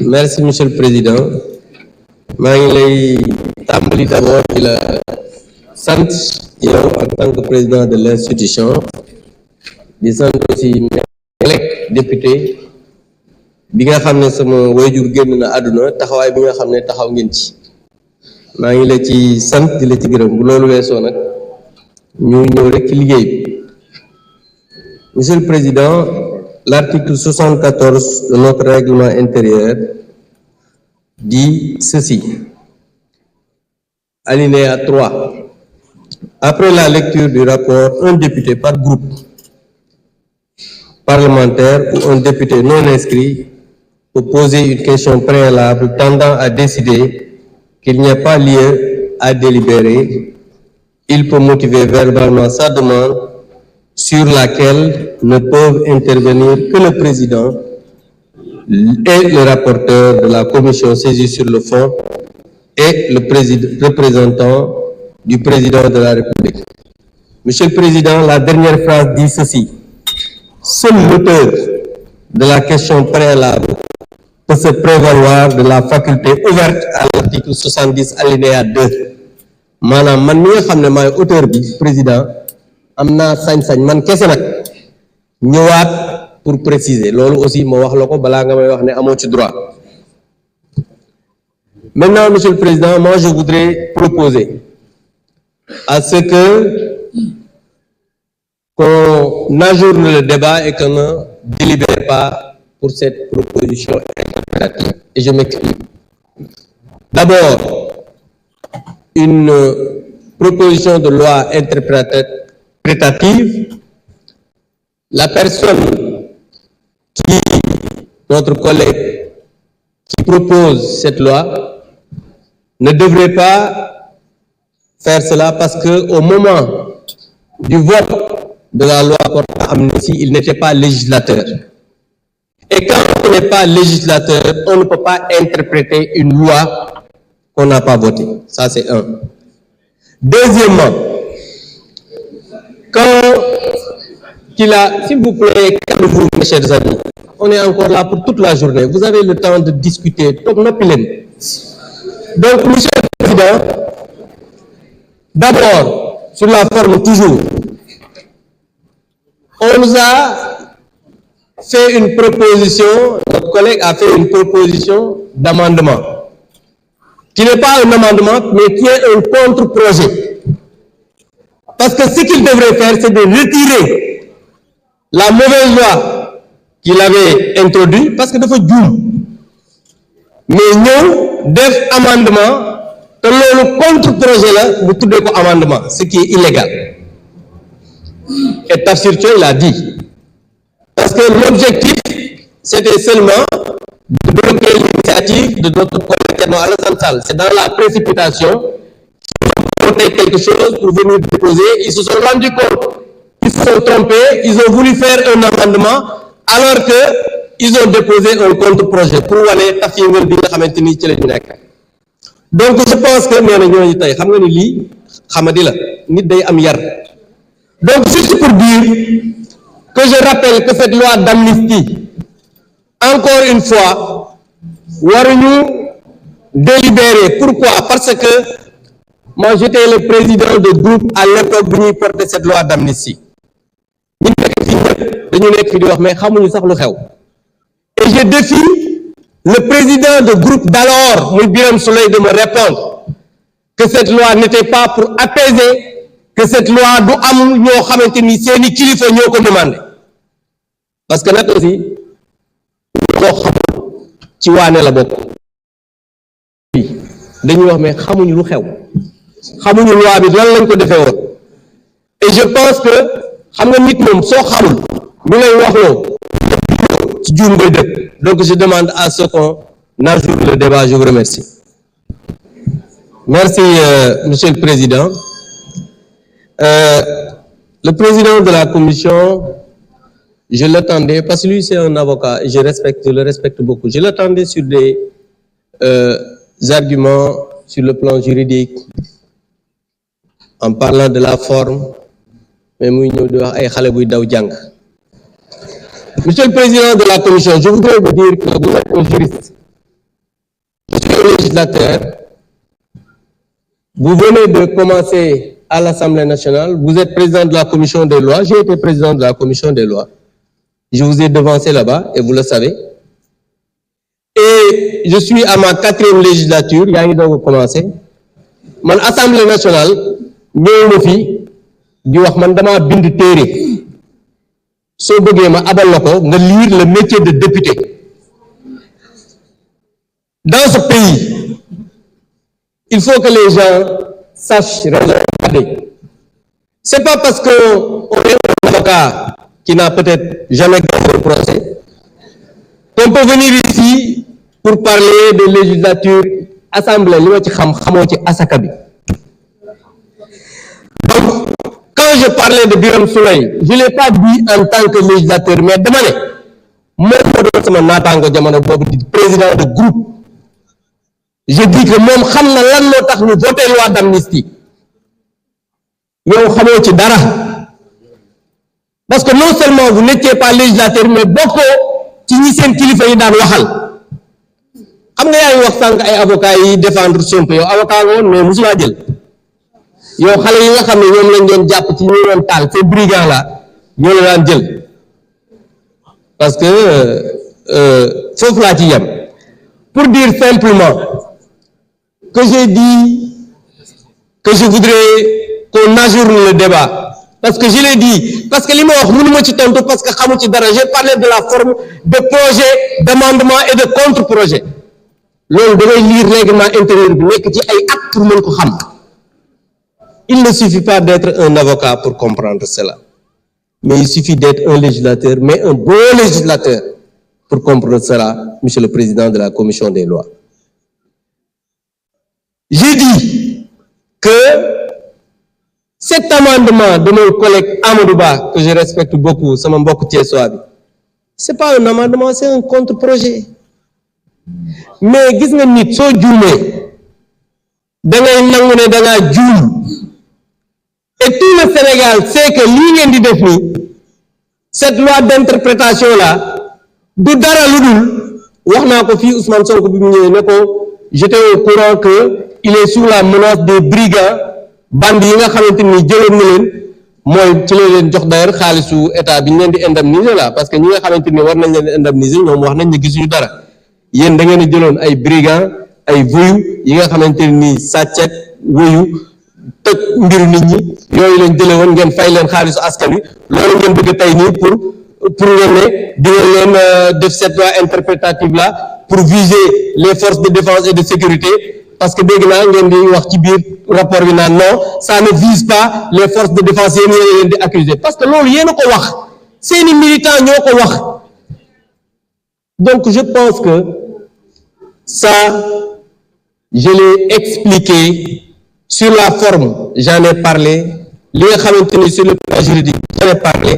Merci, Monsieur le Président. maa ngi lay tàmbali d'abord di la sant yow en tant que président de l'institution di sant aussi mes député bi nga xam ne sama waajur génn na àdduna taxawaay bi nga xam ne taxaw ngeen ci maa ngi la ci sant di la ci gërëm bu loolu weesoo nag ñu ñëw rek ci liggéey bi. Monsieur le Président, l'article 74 de notre règlement intérieur dit ceci. Alinéa 3. Après la lecture du rapport, un député par groupe parlementaire ou un député non inscrit peut poser une question préalable tendant à décider qu'il n'y a pas lieu à délibérer. Il peut motiver verbalement sa demande sur laquelle ne peuvent intervenir que le président et le rapporteur de la commission saisie sur le fond et le représentant du président de la République. Monsieur le Président, la dernière phrase dit ceci. Seul l'auteur de la question préalable peut se prévaloir de la faculté ouverte à l'article 70 alinéa 2. maanaam man mi nga xam ne maay auteur bi président am naa sañ-sañ man kese nag ñëwaat pour préciser loolu aussi ma wax la ko balaa nga may wax ne amoo ci droit. Maintenant, Monsieur le Président, moi je voudrais proposer à ce que qu'on ajourne le débat et qu'on ne délibère pas pour cette proposition interprétative. Et je m'explique. D'abord, une proposition de loi interprétative, la personne notre collègue qui propose cette loi ne devrait pas faire cela parce que au moment du vote de la loi portant amnistie, il n'était pas législateur. Et quand on n'est pas législateur, on ne peut pas interpréter une loi qu'on n'a pas votée. Ça, c'est un. Deuxièmement, s'il vous plaît, calmez-vous, mes chers amis. On est encore là pour toute la journée. Vous avez le temps de discuter. Donc, Monsieur le Président, d'abord, sur la forme toujours, on nous a fait une proposition, notre collègue a fait une proposition d'amendement, qui n'est pas un amendement, mais qui est un contre-projet. Parce que ce qu'il devrait faire, c'est de retirer la mauvaise loi qu'il avait introduit parce que dafa juum mais ñëw def amendement te loolu contre-projet la bu tuddee ko amendement ce qui est illégal et Tafsir Thioye l'a dit parce que l'objectif c'était seulement de bloquer l'initiative de notre collègue Thierno Alassane Sall. C'est dans la précipitation qu'ils ont monté quelque chose pour venir déposer. Ils se sont rendus compte qu'ils se sont trompés, ils ont voulu faire un amendement alors que ils ont déposé un contre-projet pour wane taf yëngal bi nga xamante ni ci la ñu nekk. Donc je pense que nee na ñooñu tey xam nga ni lii xamadi la nit day am yar. Donc juste pour dire que je rappelle que cette loi d'amnistie, encore une fois, waruñu délibérer. Pourquoi? Parce que moi j'étais le président de groupe à l'époque bu ñuy porter cette loi d'amnistie. ñu nekk fii ñëpp dañu nekk fi di wax mais xamuñu sax lu xew. Et je défie le président de groupe d'alors, muy Birame Souleye, de me répondre que cette loi n'était pas pour apaiser, que cette loi du am ñoo xamante ni seeni kilifa ñoo ko demandé. Parce que nag aussi koo xamul ci waane la bokk. dañuy wax mais xamuñu lu xew xamuñu loi bi lan lañ ko defee woon. Et je pense que xam nga nit moom soo xamul lu lay wax loo ci juum ngay dëkk. Donc je demande à ce qu'on ajourne le débat. Je vous remercie. Merci Monsieur le Président. Le président de la commission, je l'attendais parce que lui c'est un avocat et je le respecte beaucoup. Je l'attendais sur des arguments sur le plan juridique en parlant de la forme mais muy ñëw di wax ay xale buy daw jàng. Monsieur le Président de la Commission, je voudrais vous dire que vous êtes un juriste législateur, vous venez de commencer à l'Assemblée nationale, vous êtes président de la commission des lois, j'ai été président de la commission des lois. Je vous ai devancé là-bas et vous le savez. Et je suis à ma 4e législature, yaa ngi doog a commencé. Man Assemblée nationale ñëw na fi di wax man dama bind téere soo bëggee ma abal la ko nga lire le métier de député. Dans ce pays, il faut que les gens sachent raisonner. C'est pas parce qu'on est un avocat qui n'a peut-être jamais gagné le procès qu'on peut venir ici pour parler de législature, assemblée, li ma ci xamoo ci asaka bi. Donc, quand je parlais de Birame Souleye, je l'ai pas dit en tant que législateur, mais dama ne moom moo doon sama naataango jamono boobu di président de groupe. Je dis que moom xam na lan moo tax ñu voté loi d'amnistie. Yow xamoo ci dara. Parce que non seulement vous n'étiez pas législateur, mais bokkoo ci ñi seen kilifa yi daan waxal. Xam nga yaa ngi wax sànq ay avocats yi défendre Sonko, yow avocat nga woon mais mosulaa jël. Yow xale yi nga xam ne ñoom lañ doon jàpp ci ñu doon taal ces brigands là ñoo la daan jël. Parce que foofu laa ci yem. Pour dire simplement que j'ai dit que je voudrais qu'on ajourne le débat. Parce que je l'ai dit, parce que li ma wax mënu ma ci tontu parce que xamu ci dara, j'ai parlé de la forme de projet, d'amendement et de contre-projet. Loolu da ngay lire règlement intérieur bi nekk ci ay actes pour mën ko xam. Il ne suffit pas d'être un avocat pour comprendre cela. Mais il suffit d'être un législateur, mais un bon législateur pour comprendre cela, Monsieur le Président de la Commission des lois. J'ai dit que cet amendement de mon collègue Amadou Ba, que je respecte beaucoup, sama mbokk Thiessois bi, c'est pas un amendement, c'est un contre-projet. Mais gis nga nit soo juumee da ngay nangu ne da ngaa juum. Et tout le Sénégal sait que lii ngeen di def nii cette loi d'interprétation là du dara lu dul wax naa ko fii Ousmane Sonko bi mu ñëwee ne ko j'étais au courant que il est sous la menace des brigands bande yi nga xamante ni jëloon na leen mooy ci la leen jox d'ailleurs xaalisu état bi ñu leen di indemniser là parce que ñi nga xamante ni war nañ leen indemniser ñoom wax nañ ne gisuñu dara yéen da ngeen a jëloon ay brigands ay voyous yi nga xamante ni sàccet voyous tëj mbiru nit ñi yooyu leen jëlee woon ngeen fay leen xaalisu askan wi loolu ngeen bëgg tey nii pour ngeen ne di ngeen leen def cette loi interprétative là pour viser les forces de défense et de sécurité parce que dégg naa ngeen di wax ci biir rapport bi naan non ça ne vise pas les forces de défense yéen leen di accuser parce que loolu yéen a ko wax seeni militants ñoo ko wax. Donc je pense que ça je l'ai expliqué. Sur la forme, j'en ai parlé. Li nga xamante ni sur le plan juridique, j'en ai parlé.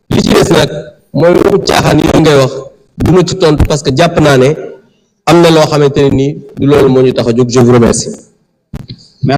Li ci des nag mooy waxu caaxaan yooyu ngay wax du ma ci tontu parce que jàpp naa ne am na loo xamante ne nii du loolu moo ñu tax a jóg. Je vous remercie.